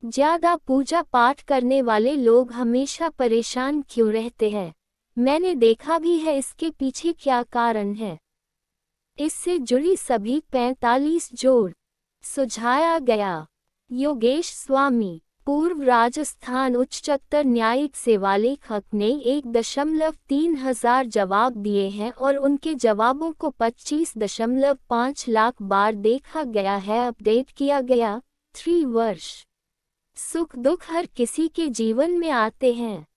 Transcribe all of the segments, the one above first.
ज्यादा पूजा पाठ करने वाले लोग हमेशा परेशान क्यों रहते हैं? मैंने देखा भी है इसके पीछे क्या कारण है। इससे जुड़ी सभी 45 जोड़ सुझाया गया। योगेश स्वामी, पूर्व राजस्थान उच्चतर न्यायिक सेवालेखक ने 1.3 हजार जवाब दिए हैं और उनके जवाबों को 25.5 लाख बार देखा गया है, अपडेट किया गया। 3 वर्ष सुख दुख हर किसी के जीवन में आते हैं।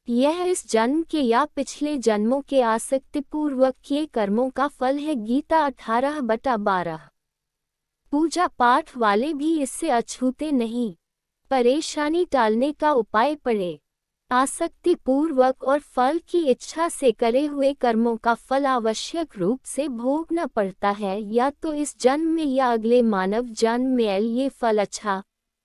यह इस जन्म के या पिछले जन्मों के आसक्तिपूर्वक किए कर्मों का फल है। गीता 18/12। पूजा पाठ वाले भी इससे अछूते नहीं। परेशानी टालने का उपाय पड़े। आसक्ति पूर्वक और फल की इच्छा से करे हुए कर्मों का फल आवश्यक रूप से भोगना पड़ता है, या तो इस जन्म में या अगले मानव जन्म में। ये फल अच्छा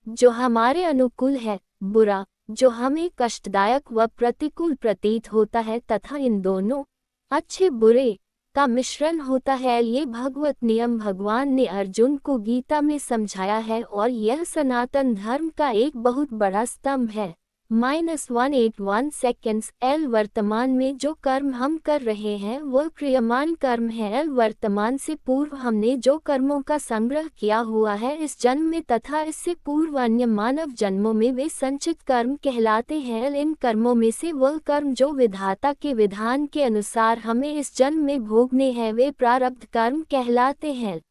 जो हमारे अनुकूल है, बुरा जो हमें कष्टदायक व प्रतिकूल प्रतीत होता है, तथा इन दोनों अच्छे बुरे का मिश्रण होता है। ये भगवत नियम भगवान ने अर्जुन को गीता में समझाया है और यह सनातन धर्म का एक बहुत बड़ा स्तंभ है। -181 सेकेंड्स। एल वर्तमान में जो कर्म हम कर रहे हैं वह क्रियमान कर्म है। एल वर्तमान से पूर्व हमने जो कर्मों का संग्रह किया हुआ है इस जन्म में तथा इससे पूर्व अन्य मानव जन्मों में, वे संचित कर्म कहलाते हैं। इन कर्मों में से वह कर्म जो विधाता के विधान के अनुसार हमें इस जन्म में भोगने हैं वे प्रारब्ध कर्म कहलाते हैं।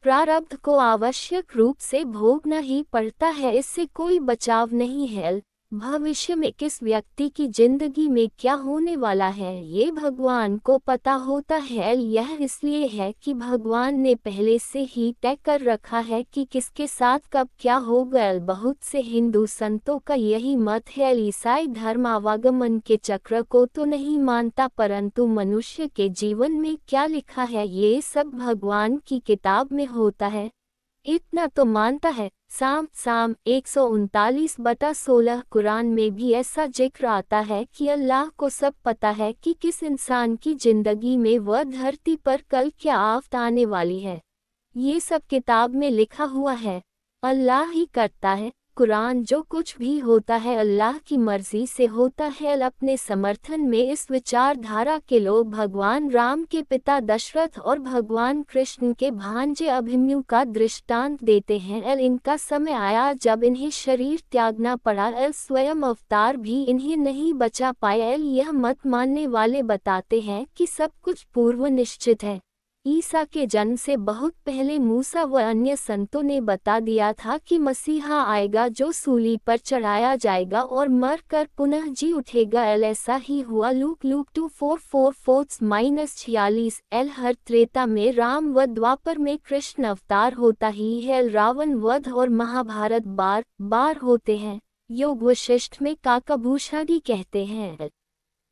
प्रारब्ध को आवश्यक रूप से भोगना ही पड़ता है, इससे कोई बचाव नहीं है। भविष्य में किस व्यक्ति की जिंदगी में क्या होने वाला है ये भगवान को पता होता है। यह इसलिए है कि भगवान ने पहले से ही तय कर रखा है कि किसके साथ कब क्या होगा। बहुत से हिंदू संतों का यही मत है। ईसाई धर्म आवागमन के चक्र को तो नहीं मानता, परंतु मनुष्य के जीवन में क्या लिखा है ये सब भगवान की किताब में होता है, इतना तो मानता है। साम 139/16 कुरान में भी ऐसा जिक्र आता है कि अल्लाह को सब पता है कि किस इंसान की जिंदगी में वह धरती पर कल क्या आफत आने वाली है। ये सब किताब में लिखा हुआ है, अल्लाह ही करता है। कुरान जो कुछ भी होता है अल्लाह की मर्जी से होता है। अपने समर्थन में इस विचारधारा के लोग भगवान राम के पिता दशरथ और भगवान कृष्ण के भांजे अभिमन्यु का दृष्टांत देते हैं। इनका समय आया जब इन्हें शरीर त्यागना पड़ा। स्वयं अवतार भी इन्हें नहीं बचा पाए। यह मत मानने वाले बताते हैं कि सब कुछ पूर्व निश्चित है। ईसा के जन्म से बहुत पहले मूसा व अन्य संतों ने बता दिया था कि मसीहा आएगा जो सूली पर चढ़ाया जाएगा और मर कर पुनः जी उठेगा। ऐसा ही हुआ। लूक 2:4-4-46। हर त्रेता में राम व द्वापर में कृष्ण अवतार होता ही है। रावण वध और महाभारत बार बार होते हैं। योग वशिष्ठ में काकाभूषादी कहते हैं,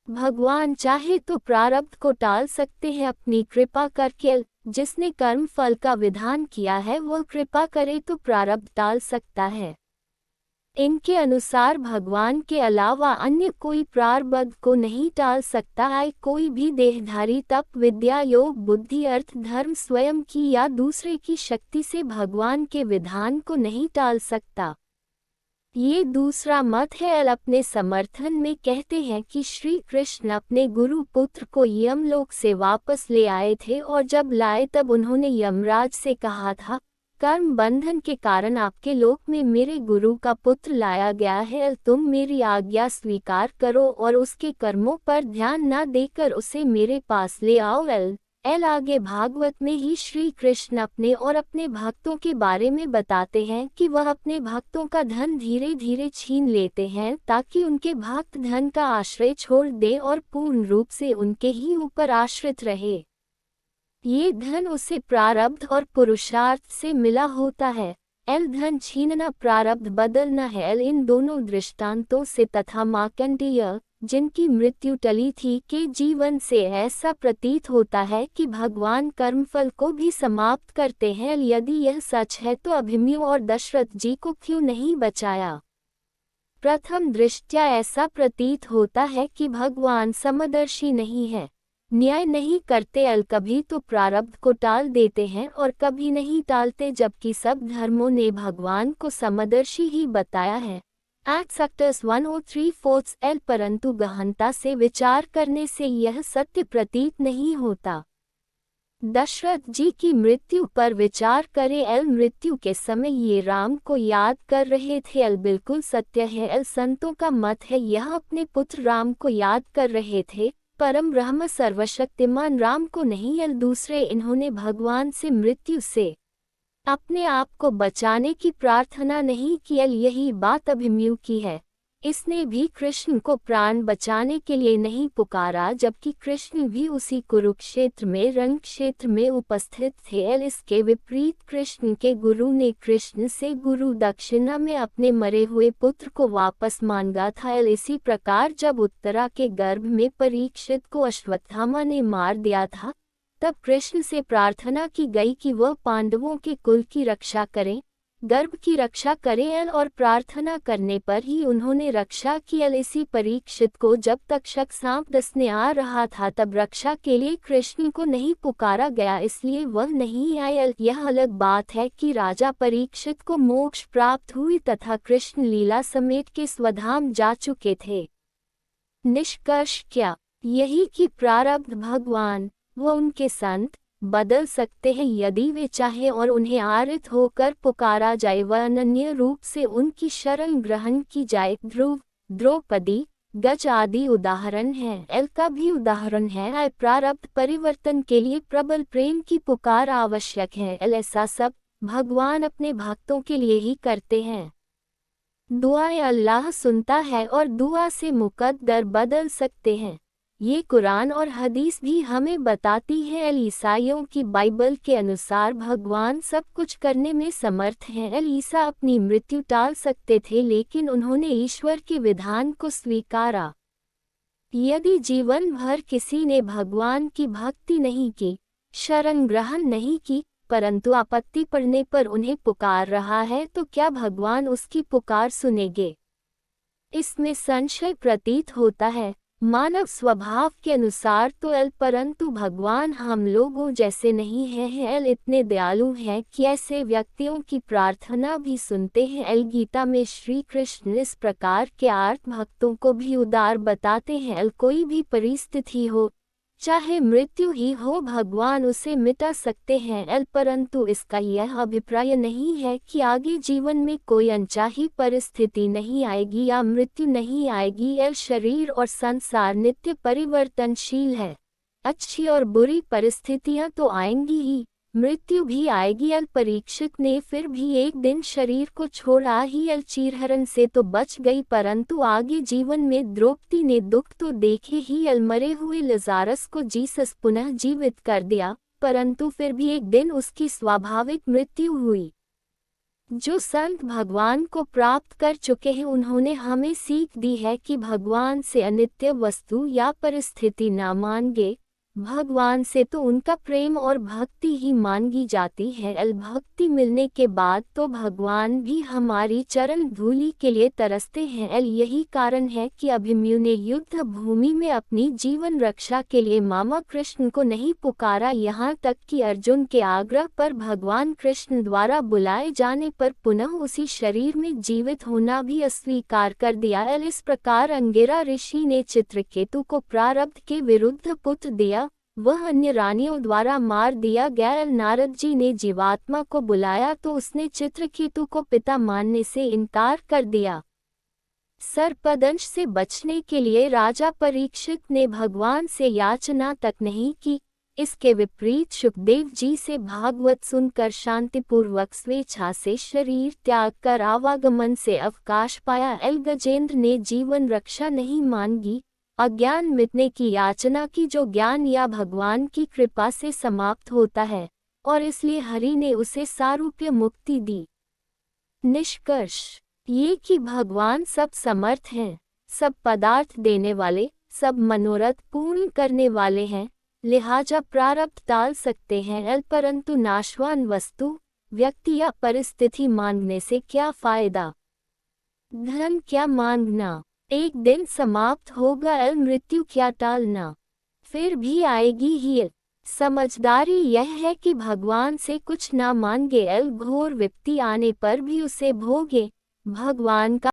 भगवान चाहे तो प्रारब्ध को टाल सकते हैं अपनी कृपा करके। जिसने कर्म फल का विधान किया है वह कृपा करे तो प्रारब्ध टाल सकता है। इनके अनुसार भगवान के अलावा अन्य कोई प्रारब्ध को नहीं टाल सकता। कोई भी देहधारी तप विद्या योग बुद्धि अर्थ धर्म स्वयं की या दूसरे की शक्ति से भगवान के विधान को नहीं टाल सकता। ये दूसरा मत है। अपने समर्थन में कहते हैं कि श्री कृष्ण अपने गुरु पुत्र को यमलोक से वापस ले आए थे और जब लाए तब उन्होंने यमराज से कहा था, कर्म बंधन के कारण आपके लोक में मेरे गुरु का पुत्र लाया गया है, तुम मेरी आज्ञा स्वीकार करो और उसके कर्मों पर ध्यान न देकर उसे मेरे पास ले आओ। आगे भागवत में ही श्री कृष्ण अपने और अपने भक्तों के बारे में बताते हैं कि वह अपने भक्तों का धन धीरे धीरे छीन लेते हैं ताकि उनके भक्त धन का आश्रय छोड़ दें और पूर्ण रूप से उनके ही ऊपर आश्रित रहे। ये धन उसे प्रारब्ध और पुरुषार्थ से मिला होता है। धन छीनना प्रारब्ध बदलना है। इन दोनों दृष्टांतों से तथा मार्कंडेय जिनकी मृत्यु टली थी के जीवन से ऐसा प्रतीत होता है कि भगवान कर्मफल को भी समाप्त करते हैं। यदि यह सच है तो अभिमन्यु और दशरथ जी को क्यों नहीं बचाया? प्रथम दृष्टया ऐसा प्रतीत होता है कि भगवान समदर्शी नहीं है। न्याय नहीं करते एल कभी तो प्रारब्ध को टाल देते हैं और कभी नहीं टालते, जबकि सब धर्मों ने भगवान को समदर्शी ही बताया है। एक्ट 103 एल परंतु गहनता से विचार करने से यह सत्य प्रतीत नहीं होता। दशरथ जी की मृत्यु पर विचार करें एल मृत्यु के समय ये राम को याद कर रहे थे एल बिल्कुल सत्य है एल संतों का मत है यह अपने पुत्र राम को याद कर रहे थे, परम ब्रह्म सर्वशक्तिमान राम को नहीं एल दूसरे इन्होंने भगवान से मृत्यु से अपने आप को बचाने की प्रार्थना नहीं की एल यही बात अभिमन्यु की है। इसने भी कृष्ण को प्राण बचाने के लिए नहीं पुकारा, जबकि कृष्ण भी उसी कुरुक्षेत्र में रण क्षेत्र में उपस्थित थे एल इसके विपरीत कृष्ण के गुरु ने कृष्ण से गुरु दक्षिणा में अपने मरे हुए पुत्र को वापस मांगा था एल इसी प्रकार जब उत्तरा के गर्भ में परीक्षित को अश्वत्थामा ने मार दिया था, तब कृष्ण से प्रार्थना की गई कि वह पांडवों के कुल की रक्षा करें, गर्भ की रक्षा करें एल और प्रार्थना करने पर ही उन्होंने रक्षा की एल इसी परीक्षित को जब तक शक सांप डसने आ रहा था तब रक्षा के लिए कृष्ण को नहीं पुकारा गया, इसलिए वह नहीं आए एल यह अलग बात है कि राजा परीक्षित को मोक्ष प्राप्त हुई तथा कृष्ण लीला समेत के स्वधाम जा चुके थे। निष्कर्ष क्या यही कि प्रारब्ध भगवान व उनके संत बदल सकते हैं यदि वे चाहे और उन्हें आरित होकर पुकारा जाए व अनन्य रूप से उनकी शरण ग्रहण की जाए। ध्रुव, द्रौपदी, गज आदि उदाहरण हैं। एल का भी उदाहरण है। प्रारब्ध परिवर्तन के लिए प्रबल प्रेम की पुकार आवश्यक है। एल ऐसा सब भगवान अपने भक्तों के लिए ही करते हैं। दुआएं अल्लाह सुनता है और दुआ से मुकद्दर बदल सकते हैं। ये कुरान और हदीस भी हमें बताती है। ईसाइयों की बाइबल के अनुसार भगवान सब कुछ करने में समर्थ हैं। ईसा अपनी मृत्यु टाल सकते थे लेकिन उन्होंने ईश्वर के विधान को स्वीकारा। यदि जीवन भर किसी ने भगवान की भक्ति नहीं की, शरण ग्रहण नहीं की, परंतु आपत्ति पड़ने पर उन्हें पुकार रहा है तो क्या भगवान उसकी पुकार सुनेंगे? इसमें संशय प्रतीत होता है। मानव स्वभाव के अनुसार तो परंतु भगवान हम लोगों जैसे नहीं हैं। इतने दयालु हैं कि ऐसे व्यक्तियों की प्रार्थना भी सुनते हैं। गीता में श्री कृष्ण इस प्रकार के आर्त भक्तों को भी उदार बताते हैं। कोई भी परिस्थिति हो, चाहे मृत्यु ही हो, भगवान उसे मिटा सकते हैं। परंतु इसका यह अभिप्राय नहीं है कि आगे जीवन में कोई अनचाही परिस्थिति नहीं आएगी या मृत्यु नहीं आएगी। शरीर और संसार नित्य परिवर्तनशील है। अच्छी और बुरी परिस्थितियां तो आएंगी ही, मृत्यु भी आएगी। परीक्षित ने फिर भी एक दिन शरीर को छोड़ा ही। चीरहरण से तो बच गई, परंतु आगे जीवन में द्रौपदी ने दुख तो देखे ही। मरे हुए लजारस को जीसस पुनः जीवित कर दिया, परंतु फिर भी एक दिन उसकी स्वाभाविक मृत्यु हुई। जो संत भगवान को प्राप्त कर चुके हैं उन्होंने हमें सीख दी है कि भगवान से अनित्य वस्तु या परिस्थिति न मांगे, भगवान से तो उनका प्रेम और भक्ति ही मांगी जाती है। भक्ति मिलने के बाद तो भगवान भी हमारी चरण धूलि के लिए तरसते हैं। यही कारण है कि अभिमन्यु ने युद्ध भूमि में अपनी जीवन रक्षा के लिए मामा कृष्ण को नहीं पुकारा, यहाँ तक कि अर्जुन के आग्रह पर भगवान कृष्ण द्वारा बुलाए जाने पर पुनः उसी शरीर में जीवित होना भी अस्वीकार कर दिया। इस प्रकार अंगिरा ऋषि ने चित्रकेतु को प्रारब्ध के विरुद्ध पुत्र दिया, वह अन्य रानियों द्वारा मार दिया गया। नारद जी ने जीवात्मा को बुलाया तो उसने चित्रकेतु को पिता मानने से इनकार कर दिया। सर्पदंश से बचने के लिए राजा परीक्षित ने भगवान से याचना तक नहीं की। इसके विपरीत सुखदेव जी से भागवत सुनकर शांतिपूर्वक स्वेच्छा से शरीर त्याग कर आवागमन से अवकाश पाया। गजेंद्र ने जीवन रक्षा नहीं मांगी, अज्ञान मिटने की याचना की, जो ज्ञान या भगवान की कृपा से समाप्त होता है, और इसलिए हरि ने उसे सारूप्य मुक्ति दी। निष्कर्ष ये कि भगवान सब समर्थ हैं, सब पदार्थ देने वाले, सब मनोरथ पूर्ण करने वाले हैं, लिहाजा प्रारब्ध टाल सकते हैं। परंतु नाशवान वस्तु, व्यक्ति या परिस्थिति मांगने से क्या फायदा? धन क्या मांगना, एक दिन समाप्त होगा। मृत्यु क्या टालना, फिर भी आएगी ही। समझदारी यह है कि भगवान से कुछ ना मांगे, घोर विपत्ति आने पर भी उसे भोगे। भगवान का